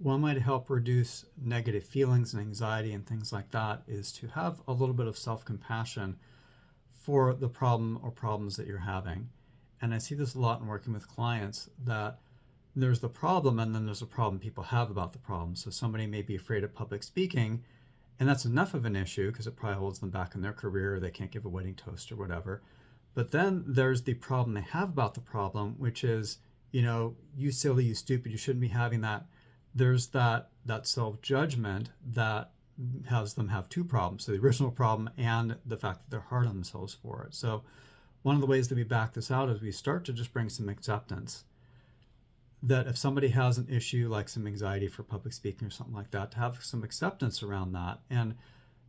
one way to help reduce negative feelings and anxiety and things like that is to have a little bit of self-compassion for the problem or problems that you're having. And I see this a lot in working with clients, that there's the problem and then there's a problem people have about the problem. So somebody may be afraid of public speaking, and that's enough of an issue because it probably holds them back in their career, or they can't give a wedding toast or whatever. But then there's the problem they have about the problem, which is, you silly, you stupid, you shouldn't be having that. There's that self-judgment that has them have two problems. So the original problem and the fact that they're hard on themselves for it. So one of the ways that we back this out is we start to just bring some acceptance. That if somebody has an issue like some anxiety for public speaking or something like that, to have some acceptance around that. And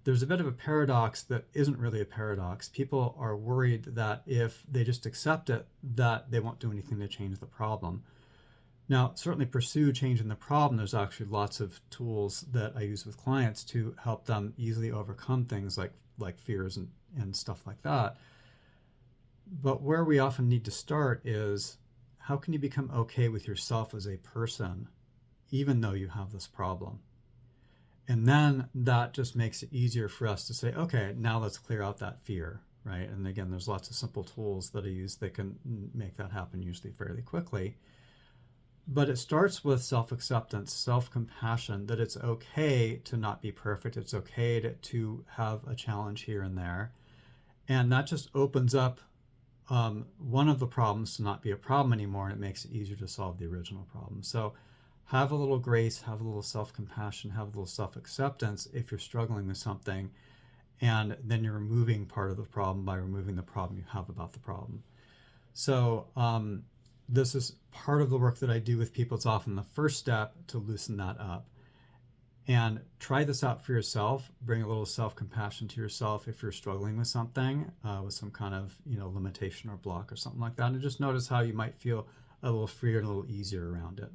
there's a bit of a paradox that isn't really a paradox. People are worried that if they just accept it, that they won't do anything to change the problem. Now, certainly pursue changing the problem. There's actually lots of tools that I use with clients to help them easily overcome things like fears and stuff like that. But where we often need to start is, how can you become okay with yourself as a person, even though you have this problem? And then that just makes it easier for us to say, okay, now let's clear out that fear, right? And again, there's lots of simple tools that I use that can make that happen usually fairly quickly. But it starts with self-acceptance, self-compassion, that it's okay to not be perfect. It's okay to have a challenge here and there. And that just opens up one of the problems to not be a problem anymore, and it makes it easier to solve the original problem. So have a little grace, have a little self-compassion, have a little self-acceptance if you're struggling with something, and then you're removing part of the problem by removing the problem you have about the problem. So this is part of the work that I do with people. It's often the first step to loosen that up. And try this out for yourself. Bring a little self-compassion to yourself if you're struggling with something, with some kind of limitation or block or something like that. And just notice how you might feel a little freer and a little easier around it.